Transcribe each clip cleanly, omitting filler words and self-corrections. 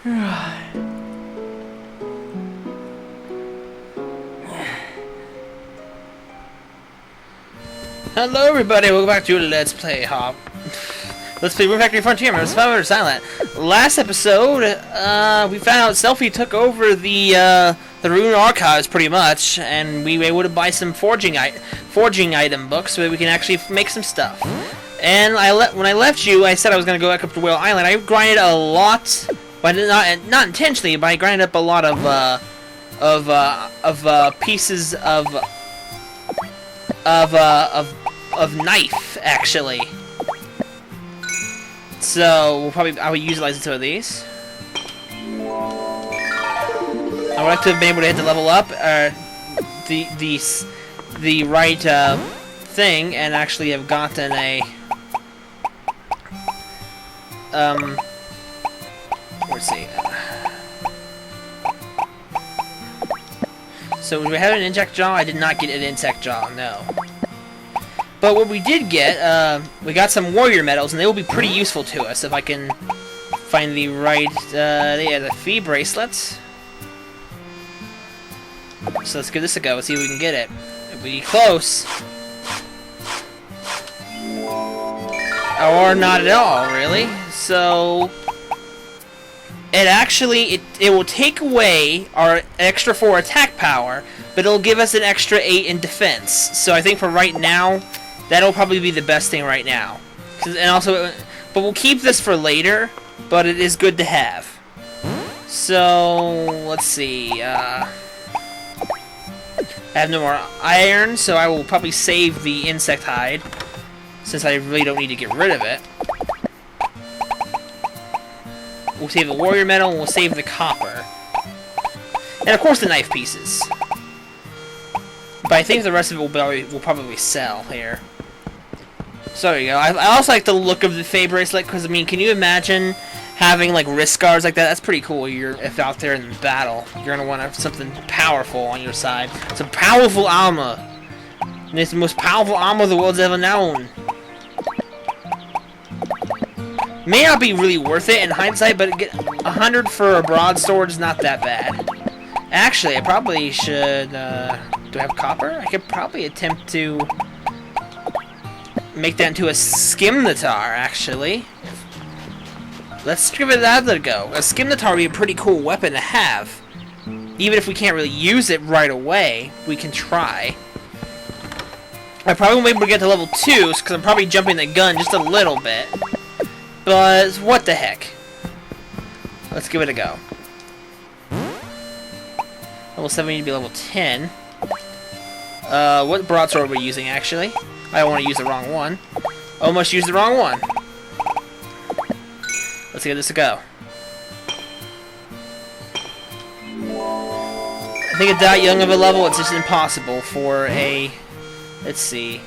Hello everybody, welcome back to Let's Play Hop. Let's play Rune Factory Frontier, Survivor Silent. Last episode, we found out Selfie took over the Rune archives pretty much, and we were able to buy some forging item books so that we can actually make some stuff. And when I left you, I said I was going to go back up to Whale Island. I grinded a lot, but not intentionally, but I grinded up a lot of pieces of knife, actually. So I will utilize some of these. I would like to have been able to hit the level up, the right thing, and actually have gotten a let's see. So we had an insect jaw. I did not get an insect jaw, no. But what we did get, we got some warrior medals, and they will be pretty useful to us if I can find the right, yeah, the fee bracelets. So let's give this a go, see if we can get it. If we get close. Or not at all, really. So it actually, it will take away our extra 4 attack power, but it'll give us an extra 8 in defense. So I think for right now, that'll probably be the best thing right now. And also, but we'll keep this for later, but it is good to have. So, let's see, I have no more iron, so I will probably save the insect hide, since I really don't need to get rid of it. We'll save the warrior metal, and we'll save the copper. And of course the knife pieces. But I think the rest of it will probably sell here. So there you go. I also like the look of the Fey bracelet, because, I mean, can you imagine having, like, wrist guards like that? That's pretty cool. If out there in battle, you're going to want to have something powerful on your side. Some powerful armor. And it's the most powerful armor the world's ever known. May not be really worth it in hindsight, but 100 for a broadsword is not that bad. Actually, I probably should, do I have copper? I could probably attempt to make that into a scimitar, actually. Let's give it that a go. A scimitar would be a pretty cool weapon to have. Even if we can't really use it right away, we can try. I probably won't be able to get to level 2, because I'm probably jumping the gun just a little bit. But what the heck. Let's give it a go. Level 7 need to be level 10. What broadsword are we using, actually? I don't want to use the wrong one. Almost used the wrong one. Let's give this a go. I think at that young of a level, it's just impossible for a... Let's see.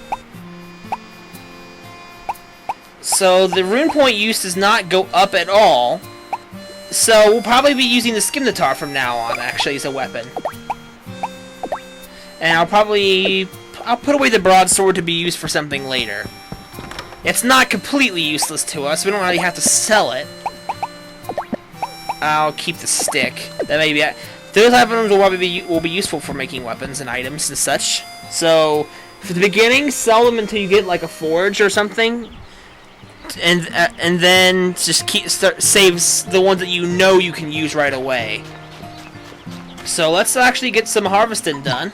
So the rune point use does not go up at all. So we'll probably be using the scimitar from now on, actually, as a weapon. And I'll put away the broadsword to be used for something later. It's not completely useless to us. We don't really have to sell it. I'll keep the stick. That may be those items will probably be useful for making weapons and items and such. So for the beginning, sell them until you get like a forge or something, and then just saves the ones that you know you can use right away. So let's actually get some harvesting done.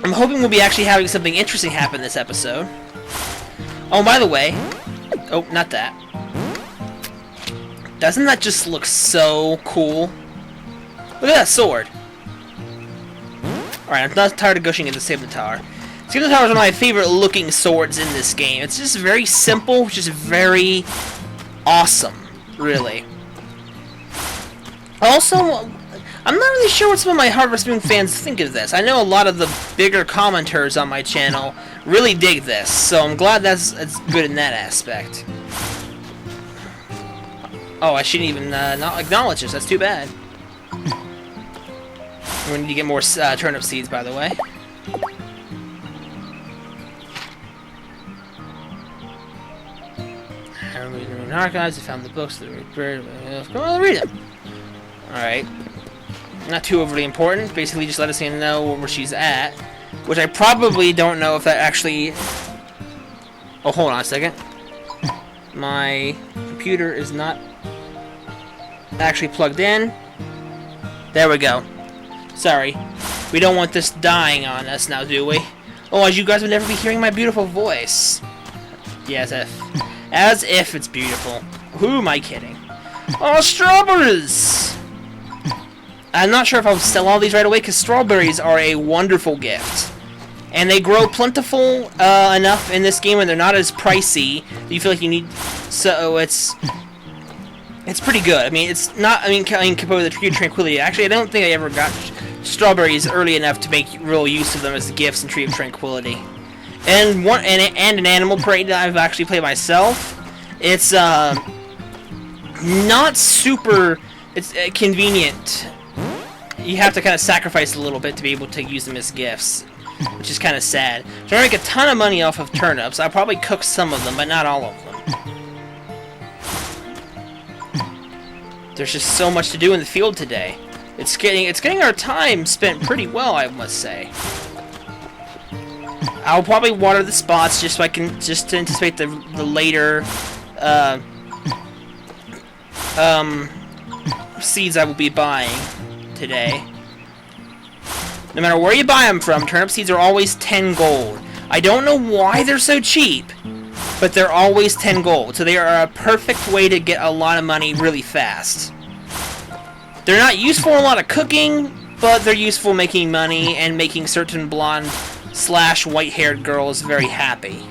I'm hoping we'll be actually having something interesting happen this episode. Oh, by the way... Oh, not that. Doesn't that just look so cool? Look at that sword. Alright, I'm not tired of gushing into Scimitar. Scimitar is one of my favorite looking swords in this game. It's just very simple, just very awesome, really. Also, I'm not really sure what some of my Harvest Moon fans think of this. I know a lot of the bigger commenters on my channel really dig this, so I'm glad that's good in that aspect. Oh, I shouldn't even not acknowledge this. That's too bad. We need to get more turnip seeds, by the way. in archives. I found the books that were read them. Alright. Not too overly important. Basically, just let us know where she's at. Which I probably don't know if that actually... Oh, hold on a second. My computer is not actually plugged in. There we go. Sorry. We don't want this dying on us now, do we? Oh, as you guys would never be hearing my beautiful voice. Yeah, as if it's beautiful. Who am I kidding? Oh, strawberries! I'm not sure if I'll sell all these right away, because strawberries are a wonderful gift. And they grow plentiful enough in this game, and they're not as pricey that you feel like you need... So, it's pretty good. I mean, it's not... I mean, compared with the Tree of Tranquility, actually, I don't think I ever got strawberries early enough to make real use of them as gifts in Tree of Tranquility. And an Animal Parade that I've actually played myself. It's not super convenient. You have to kind of sacrifice a little bit to be able to use them as gifts, which is kind of sad. So I make a ton of money off of turnips. I'll probably cook some of them, but not all of them. There's just so much to do in the field today. It's getting our time spent pretty well, I must say. I'll probably water the spots just so I can to anticipate the later seeds I will be buying today. No matter where you buy them from, turnip seeds are always 10 gold. I don't know why they're so cheap, but they're always 10 gold. So they are a perfect way to get a lot of money really fast. They're not useful in a lot of cooking, but they're useful making money and making certain blonde / white-haired girls very happy.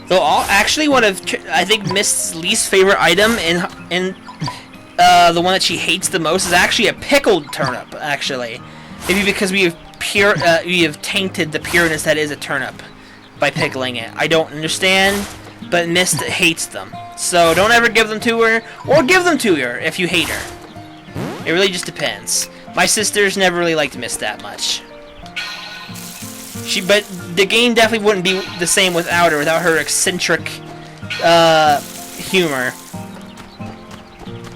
Though actually one of I think Mist's least favorite item in the one that she hates the most is actually a pickled turnip. Actually, maybe because we have tainted the pureness that is a turnip by pickling it. I don't understand, but Mist hates them. So don't ever give them to her, or give them to her if you hate her. It really just depends. My sisters never really liked Mist that much. But the game definitely wouldn't be the same without her eccentric humor.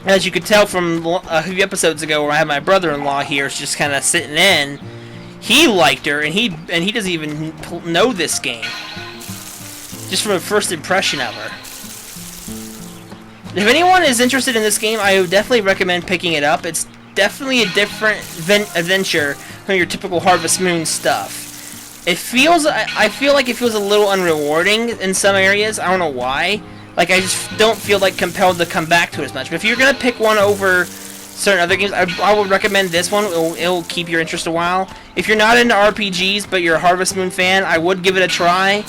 As you could tell from a few episodes ago where I had my brother-in-law here just kind of sitting in, he liked her, and he doesn't even know this game. Just from a first impression of her. If anyone is interested in this game, I would definitely recommend picking it up. It's definitely a different adventure from your typical Harvest Moon stuff. It feels, I feel like it feels a little unrewarding in some areas. I don't know why. Like, I just don't feel like compelled to come back to it as much. But if you're going to pick one over certain other games, I would recommend this one. It'll keep your interest a while. If you're not into RPGs, but you're a Harvest Moon fan, I would give it a try.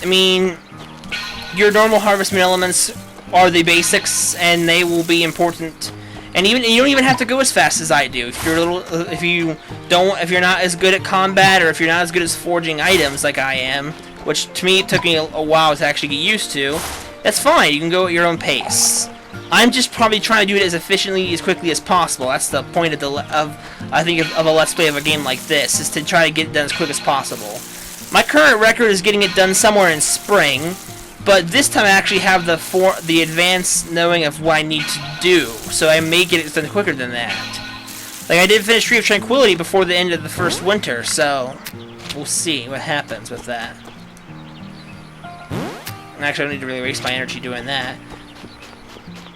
I mean, your normal Harvest Moon elements are the basics, and they will be important. And you don't even have to go as fast as I do. If you're not as good at combat, or if you're not as good as forging items like I am, which to me it took me a while to actually get used to, that's fine. You can go at your own pace. I'm just probably trying to do it as efficiently, as quickly as possible. That's the point of I think of a Let's Play of a game like this, is to try to get it done as quick as possible. My current record is getting it done somewhere in spring. But this time I actually have the advanced knowing of what I need to do, so I may get it done quicker than that. Like, I did finish Tree of Tranquility before the end of the first winter, so we'll see what happens with that. And actually, I don't need to really waste my energy doing that.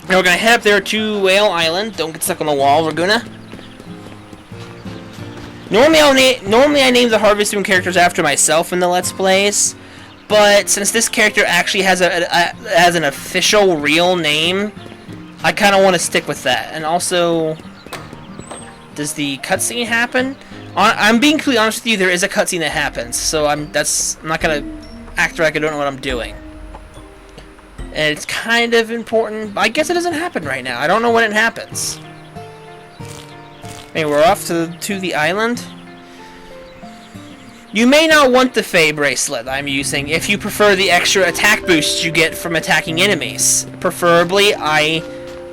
Now we're gonna head up there to Whale Island. Don't get stuck on the wall, Raguna. Normally I name the Harvest Moon characters after myself in the Let's Plays. But since this character actually has an official real name, I kind of want to stick with that. And also, does the cutscene happen? I'm being completely honest with you. There is a cutscene that happens, so I'm not gonna act like I don't know what I'm doing. And it's kind of important. But I guess it doesn't happen right now. I don't know when it happens. Hey, we're off to the island. You may not want the Fey bracelet I'm using if you prefer the extra attack boosts you get from attacking enemies. Preferably, I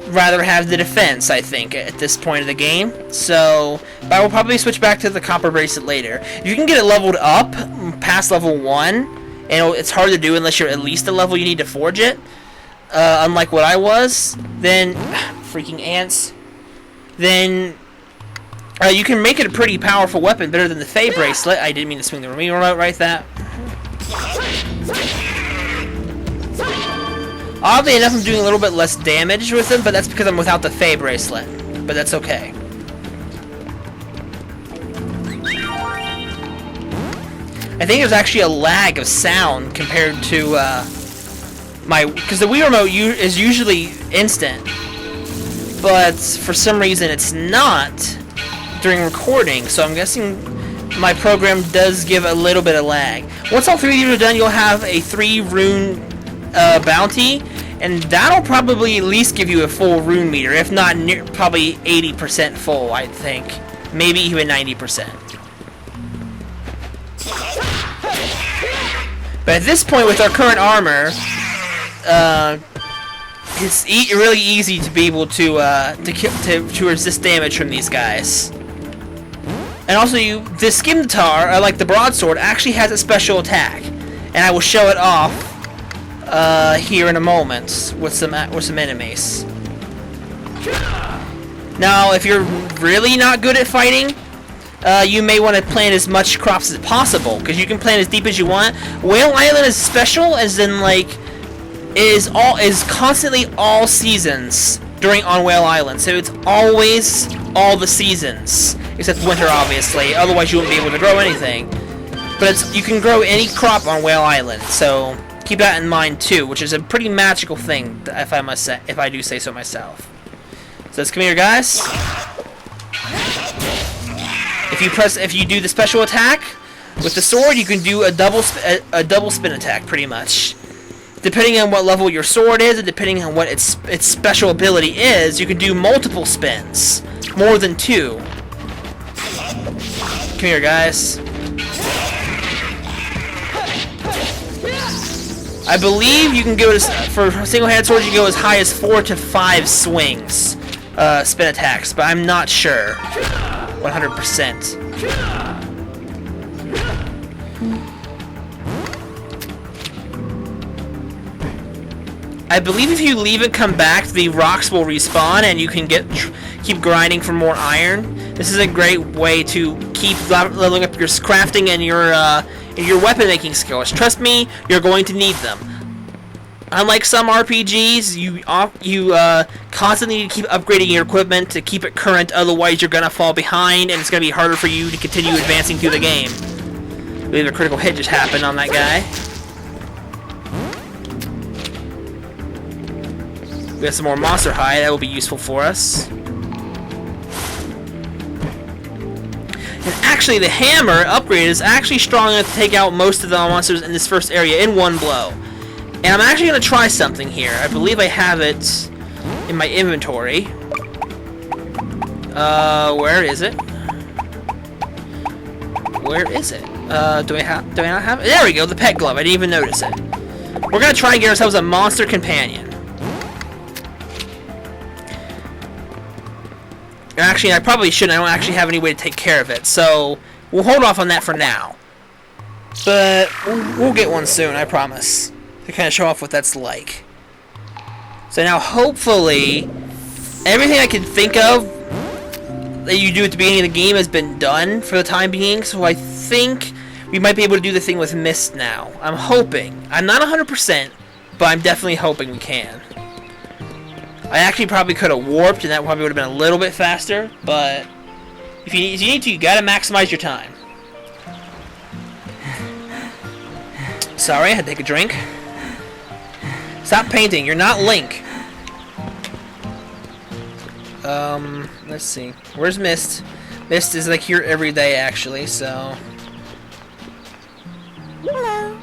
rather have the defense, I think, at this point of the game. So, I will probably switch back to the copper bracelet later. If you can get it leveled up past level 1, and it's hard to do unless you're at least the level you need to forge it, unlike what I was, then freaking ants. Then you can make it a pretty powerful weapon, better than the Fey bracelet. I didn't mean to swing the remote right that. Oddly enough, I'm doing a little bit less damage with them, but that's because I'm without the Fey bracelet. But that's okay. I think there's actually a lag of sound compared to because the Wii remote is usually instant, but for some reason it's not during recording. So I'm guessing my program does give a little bit of lag. Once all 3 of these are done, you'll have a 3 rune bounty, and that'll probably at least give you a full rune meter, if not probably 80% full, I think. Maybe even 90%. But at this point, with our current armor, it's really easy to be able to resist damage from these guys. And also, the scimitar, like the broadsword, actually has a special attack, and I will show it off here in a moment with some enemies. Now, if you're really not good at fighting, you may want to plant as much crops as possible, because you can plant as deep as you want. Whale Island is special, as in like is constantly all seasons on Whale Island, so it's always all the seasons except winter, obviously. Otherwise, you wouldn't be able to grow anything. But you can grow any crop on Whale Island, so keep that in mind too, which is a pretty magical thing, if I do say so myself. So let's come here, guys. If you do the special attack with the sword, you can do a double spin attack, pretty much. Depending on what level your sword is, and depending on what its special ability is, you can do multiple spins, more than 2. Come here, guys. I believe you can go for single-handed swords. You can go as high as 4 to 5 swings, spin attacks, but I'm not sure. 100%. I believe if you leave and come back, the rocks will respawn, and you can keep grinding for more iron. This is a great way to keep leveling up your crafting and your weapon making skills. Trust me, you're going to need them. Unlike some RPGs, you constantly need to keep upgrading your equipment to keep it current, otherwise you're gonna fall behind, and it's gonna be harder for you to continue advancing through the game. I believe a critical hit just happened on that guy. We have some more monster hide, that will be useful for us. And actually, the hammer upgrade is actually strong enough to take out most of the monsters in this first area in one blow. And I'm actually going to try something here. I believe I have it in my inventory. Where is it? Where is it? Do I not have it? There we go, the pet glove. I didn't even notice it. We're going to try and get ourselves a monster companion. Actually, I probably shouldn't. I don't actually have any way to take care of it. So, we'll hold off on that for now. But, we'll get one soon, I promise. To kind of show off what that's like. So now, hopefully, everything I can think of that you do at the beginning of the game has been done for the time being. So I think we might be able to do the thing with Mist now. I'm hoping. I'm not 100%, but I'm definitely hoping we can. I actually probably could have warped, and that probably would have been a little bit faster, but if you need to, you gotta maximize your time. Sorry, I had to take a drink. Stop painting, you're not Link. Let's see. Where's Mist? Mist is like here every day, actually, so. Hello.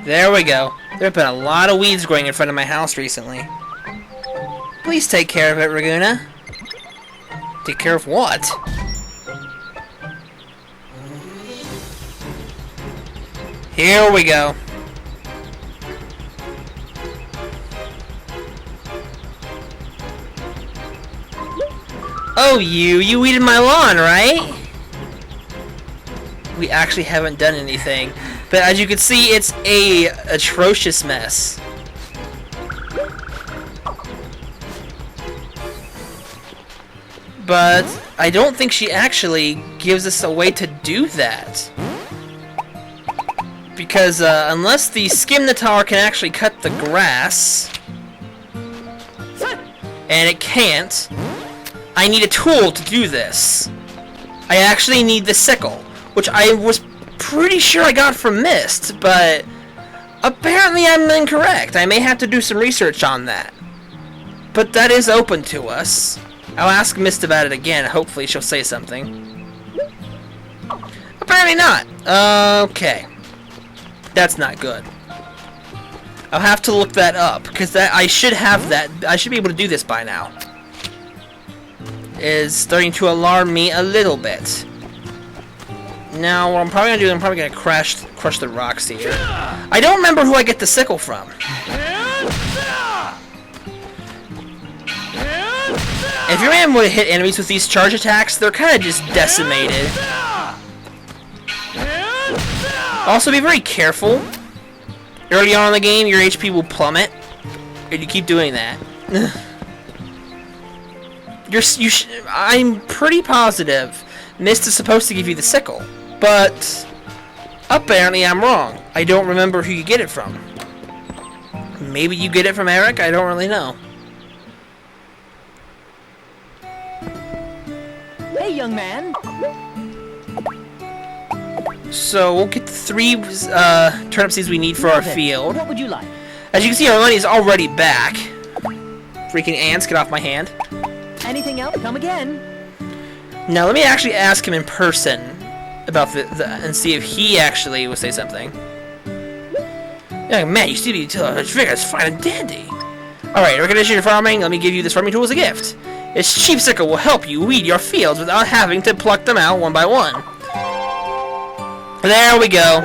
There we go. There have been a lot of weeds growing in front of my house recently. Please take care of it, Rune. Take care of what? Here we go. Oh, you weeded my lawn, right? We actually haven't done anything. But as you can see, it's a atrocious mess. But I don't think she actually gives us a way to do that. Because unless the Skimnotaur can actually cut the grass, and it can't, I need a tool to do this. I actually need the sickle, which I was pretty sure I got from Mist, but apparently I'm incorrect. I may have to do some research on that. But that is open to us. I'll ask Mist about it again. Hopefully she'll say something. Apparently not. Okay. That's not good. I'll have to look that up, because I should have that. I should be able to do this by now. Is starting to alarm me a little bit. Now, what I'm probably gonna do, I'm probably gonna crush the rocks here. I don't remember who I get the sickle from. If you're able to hit enemies with these charge attacks, they're kind of just decimated. Also, be very careful. Early on in the game, your HP will plummet, and you keep doing that. I'm pretty positive Mist is supposed to give you the sickle, but apparently I'm wrong. I don't remember who you get it from. Maybe you get it from Eric? I don't really know. Hey, young man. So we'll get the 3 turnip seeds we need for our field. What would you like? As you can see, our money is already back. Freaking ants, get off my hand. Anything else? Come again. Now let me actually ask him in person about and see if he actually will say something. Young man, you see the figure is fine and dandy. Alright, recognition of farming, let me give you this farming tool as a gift. Its cheap sickle will help you weed your fields without having to pluck them out one by one. There we go.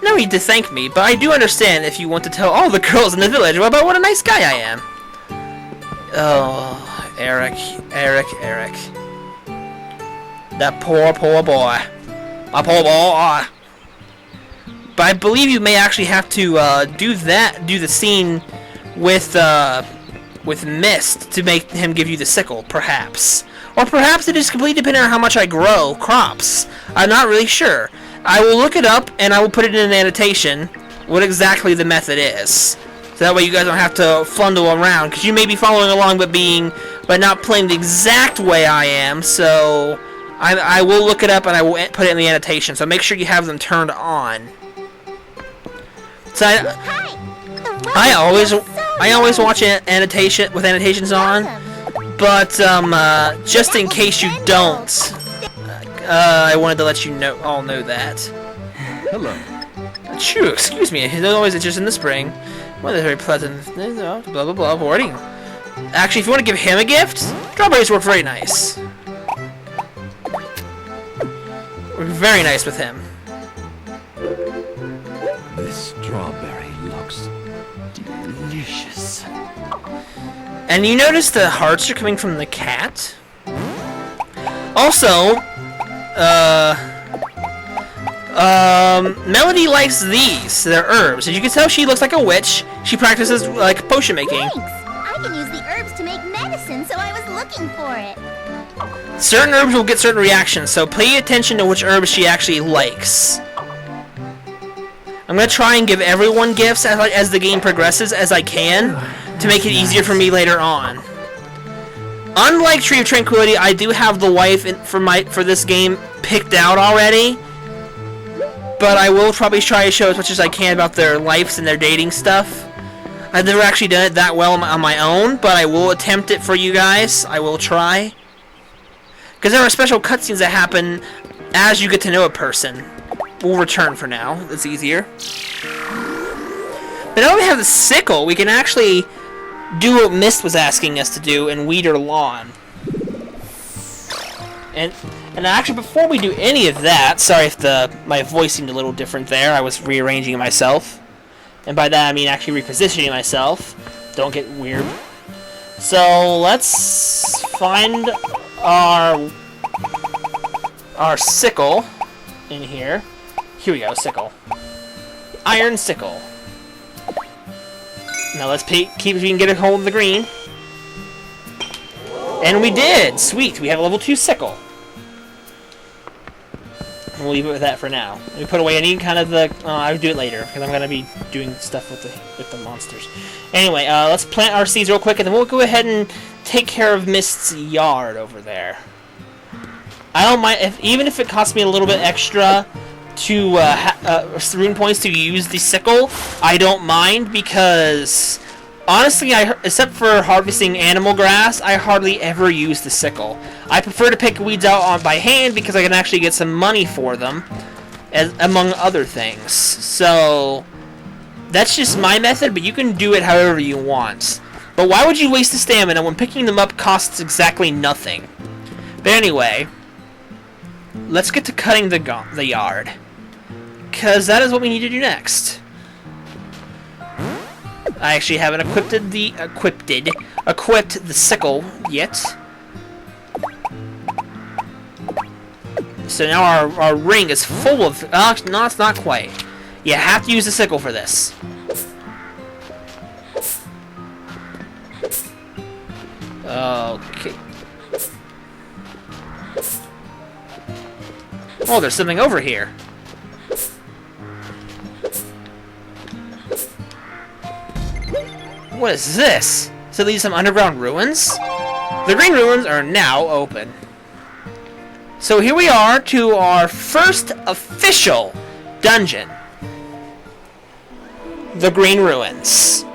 No need to thank me, but I do understand if you want to tell all the girls in the village about what a nice guy I am. Oh, Eric. That poor boy. My poor boy. But I believe you may actually have to do the scene with Mist to make him give you the sickle, perhaps. Or perhaps it is completely dependent on how much I grow crops. I'm not really sure. I will look it up, and I will put it in an annotation what exactly the method is. So that way you guys don't have to flundle around, because you may be following along but not playing the exact way I am, so I will look it up and I will put it in the annotation, so make sure you have them turned on. So I always watch annotation with annotations on, but just in case you don't, I wanted to let you all know that. Hello. True, excuse me. It's always just in the spring. Well, they're very pleasant. Blah blah blah. Avoiding. Actually, if you want to give him a gift, strawberries work very nice. Work very nice with him. This strawberry looks delicious. And you notice the hearts are coming from the cat? Also, Melody likes these. They're herbs. As you can tell, she looks like a witch. She practices, like, potion making. Thanks. I can use the herbs to make medicine, so I was looking for it. Certain herbs will get certain reactions, so pay attention to which herbs she actually likes. I'm gonna try and give everyone gifts as the game progresses as I can to make it easier for me later on. Unlike Tree of Tranquility, I do have the wife for this game picked out already. But I will probably try to show as much as I can about their lives and their dating stuff. I've never actually done it that well on my own, but I will attempt it for you guys. I will try. Because there are special cutscenes that happen as you get to know a person. We'll return for now. It's easier. But now we have the sickle, we can actually do what Mist was asking us to do and weed her lawn. And actually, before we do any of that, sorry if my voice seemed a little different there. I was rearranging myself. And by that, I mean actually repositioning myself. Don't get weird. So, let's find our sickle in here. Here we go, sickle. Iron sickle. Now let's keep if we can get a hold of the green. And we did! Sweet, we have a level 2 sickle. We'll leave it with that for now. Let me put away any kind of the... I'll do it later, because I'm going to be doing stuff with the monsters. Anyway, let's plant our seeds real quick, and then we'll go ahead and take care of Mist's yard over there. I don't mind, even if it costs me a little bit extra to rune points to use the sickle, I don't mind, because... honestly, except for harvesting animal grass, I hardly ever use the sickle. I prefer to pick weeds out by hand because I can actually get some money for them, among other things. So, that's just my method, but you can do it however you want. But why would you waste the stamina when picking them up costs exactly nothing? But anyway, let's get to cutting the yard, because that is what we need to do next. I actually haven't equipped the sickle yet. So now our ring is full of... no, it's not quite. You have to use the sickle for this. Okay. Oh, there's something over here. What is this? So these some underground ruins? The green ruins are now open. So here we are to our first official dungeon. The green ruins.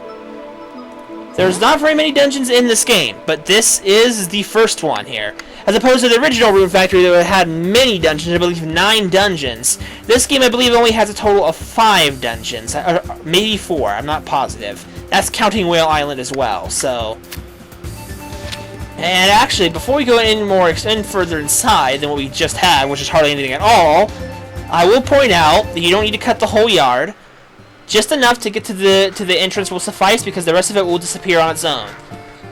There's not very many dungeons in this game, but this is the first one here. As opposed to the original Rune Factory that had many dungeons, I believe 9 dungeons. This game, I believe, only has a total of 5 dungeons. Or maybe 4, I'm not positive. That's counting Whale Island as well, so... And actually, before we go any further inside than what we just had, which is hardly anything at all, I will point out that you don't need to cut the whole yard. Just enough to get to the entrance will suffice, because the rest of it will disappear on its own.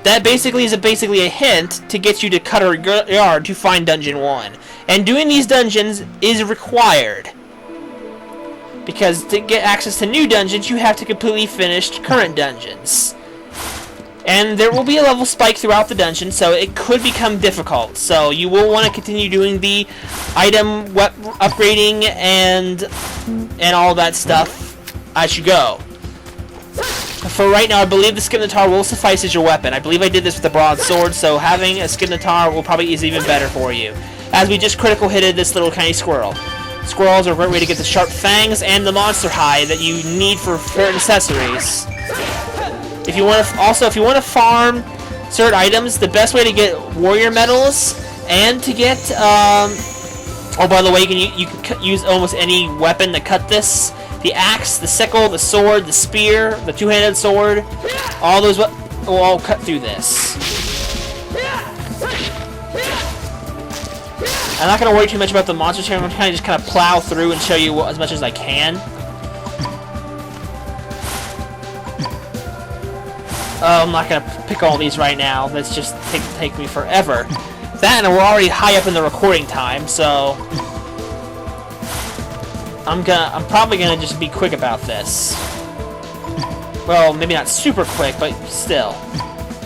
That basically is a hint to get you to cut our yard to find Dungeon 1. And doing these dungeons is required. Because to get access to new dungeons, you have to completely finish current dungeons. And there will be a level spike throughout the dungeon, so it could become difficult. So you will want to continue doing the item upgrading and all that stuff as you go. For right now, I believe the Scimitar will suffice as your weapon. I believe I did this with the broadsword, so having a Scimitar will probably is even better for you. As we just critical hitted this little tiny squirrel. Squirrels are a great way to get the sharp fangs and the monster hide that you need for certain accessories. If you want to farm certain items, the best way to get warrior medals and to get oh, by the way, you can use almost any weapon to cut this. The axe, the sickle, the sword, the spear, the two-handed sword, all those will all cut through this. I'm not going to worry too much about the monsters here. I'm going to just kind of plow through and show you as much as I can. I'm not going to pick all these right now. That's just take me forever. That, and we're already high up in the recording time, so I'm probably gonna just be quick about this. Well, maybe not super quick, but still.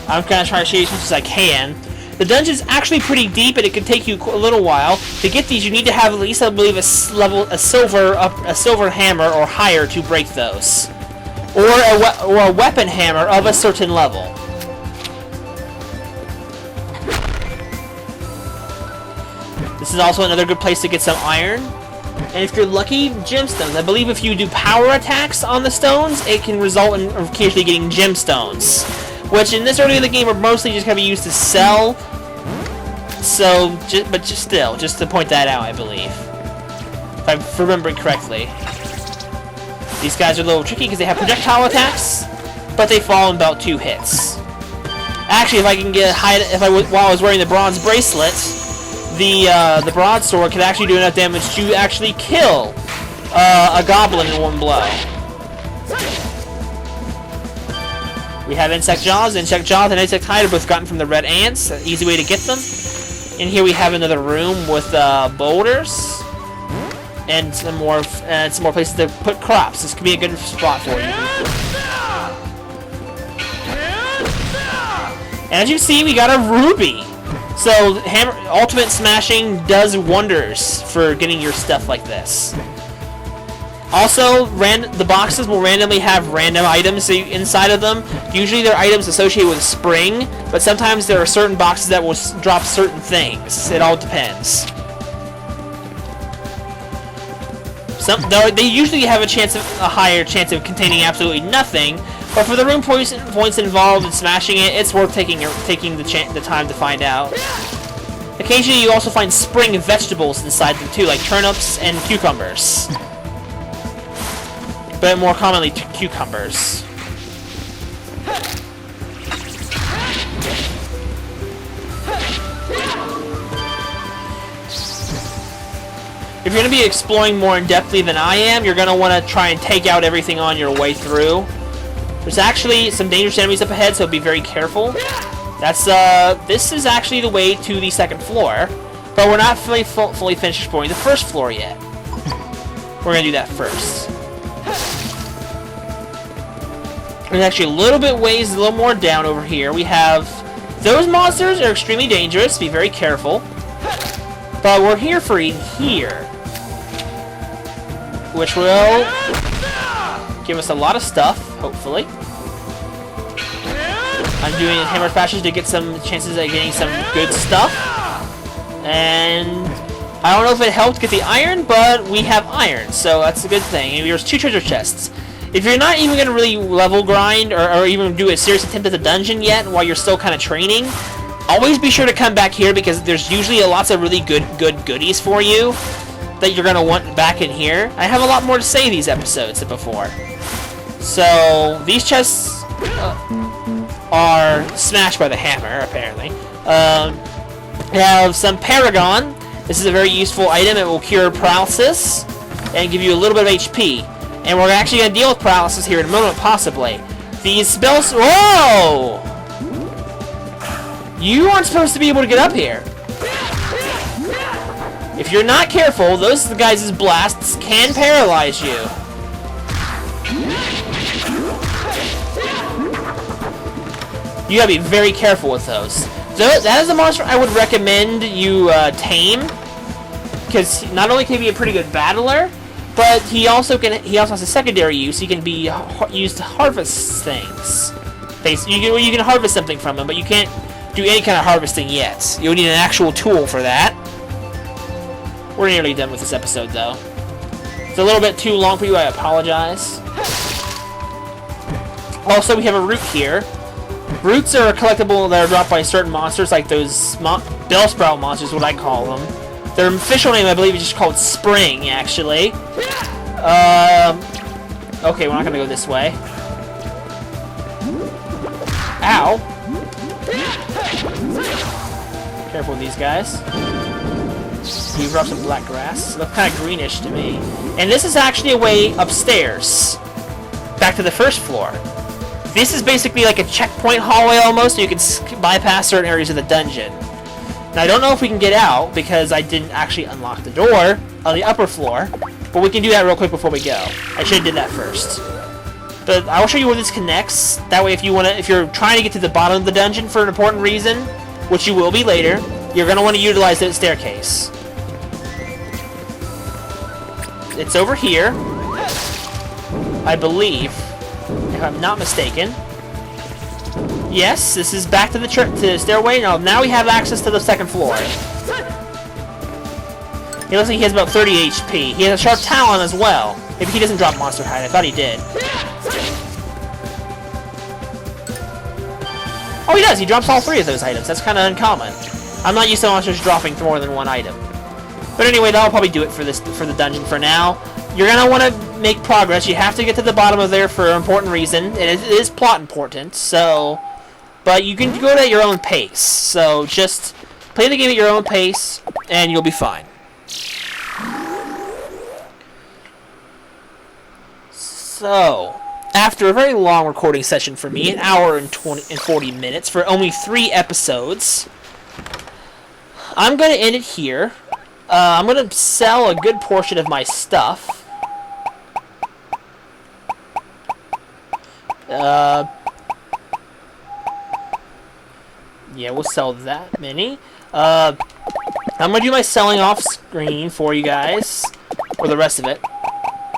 I'm gonna try to show you as much as I can. The dungeon's actually pretty deep, and it can take you a little while. To get these, you need to have at least, I believe, a silver hammer or higher to break those, or a weapon hammer of a certain level. This is also another good place to get some iron. And if you're lucky, gemstones. I believe if you do power attacks on the stones, it can result in occasionally getting gemstones. Which in this area of the game are mostly just going to be used to sell. So, but just to point that out, I believe. If I'm remembering correctly. These guys are a little tricky because they have projectile attacks, but they fall in about 2 hits. Actually, if I can get while I was wearing the bronze bracelet, the broadsword can actually do enough damage to actually kill a goblin in one blow. We have insect jaws and insect hide are both gotten from the red ants. An easy way to get them. In here we have another room with boulders and some more places to put crops. This could be a good spot for you. And as you see, we got a ruby. So hammer ultimate smashing does wonders for getting your stuff like this. Also, the boxes will randomly have random items inside of them. Usually they're items associated with spring, but sometimes there are certain boxes that will drop certain things. It all depends. They usually have a higher chance of containing absolutely nothing, but for the room points involved in smashing it, it's worth taking the time to find out. Occasionally you also find spring vegetables inside them too, like turnips and cucumbers. But more commonly cucumbers. If you're going to be exploring more in-depthly than I am, you're going to want to try and take out everything on your way through. There's actually some dangerous enemies up ahead, so be very careful. This is actually the way to the second floor, but we're not fully finished exploring the first floor yet. We're going to do that first. There's actually a little more down over here. We have... Those monsters are extremely dangerous. Be very careful. But we're here for here. Which will give us a lot of stuff, hopefully. I'm doing hammer smashes to get some chances at getting some good stuff. And I don't know if it helped get the iron, but we have iron, so that's a good thing. And there's 2 treasure chests. If you're not even going to really level grind or even do a serious attempt at the dungeon yet while you're still kind of training, always be sure to come back here because there's usually lots of really good goodies for you that you're going to want back in here. I have a lot more to say these episodes than before. So, these chests are smashed by the hammer, apparently. We have some Paragon. This is a very useful item. It will cure paralysis and give you a little bit of HP. And we're actually going to deal with paralysis here in a moment, possibly. These spells... Whoa! You aren't supposed to be able to get up here. If you're not careful, those guys' blasts can paralyze you. You gotta be very careful with those. So that is a monster I would recommend you tame, because not only can he be a pretty good battler, but he also has a secondary use. He can be used to harvest things. You can harvest something from him, but you can't do any kind of harvesting yet. You'll need an actual tool for that. We're nearly done with this episode, though. It's a little bit too long for you, I apologize. Also, we have a root here. Roots are a collectible that are dropped by certain monsters, like those Bellsprout monsters, what I call them. Their official name, I believe, is just called Spring, actually. Okay, we're not gonna go this way. Ow. Careful with these guys. You drop some black grass. They look kind of greenish to me. And this is actually a way upstairs. Back to the first floor. This is basically like a checkpoint hallway almost, so you can bypass certain areas of the dungeon. Now, I don't know if we can get out, because I didn't actually unlock the door on the upper floor. But we can do that real quick before we go. I should have did that first. But I will show you where this connects. That way, if you're trying to get to the bottom of the dungeon for an important reason, which you will be later, you're going to want to utilize that staircase. It's over here, I believe, if I'm not mistaken. Yes, this is back to the stairway. Now we have access to the second floor. He looks like he has about 30 HP. He has a sharp talon as well. Maybe he doesn't drop monster hide. I thought he did. Oh, he does. He drops all 3 of those items. That's kind of uncommon. I'm not used to monsters dropping more than 1 item. But anyway, that'll probably do it for the dungeon for now. You're going to want to make progress. You have to get to the bottom of there for an important reason. And it is plot important, so... But you can go at your own pace. So just play the game at your own pace, and you'll be fine. So, after a very long recording session for me, an hour and 40 minutes for only 3 episodes, I'm going to end it here. I'm going to sell a good portion of my stuff. Yeah, we'll sell that many. I'm going to do my selling off screen for you guys. For the rest of it.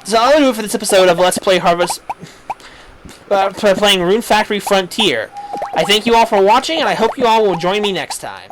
So I'm going to do it for this episode of Let's Play Harvest... playing Rune Factory Frontier. I thank you all for watching, and I hope you all will join me next time.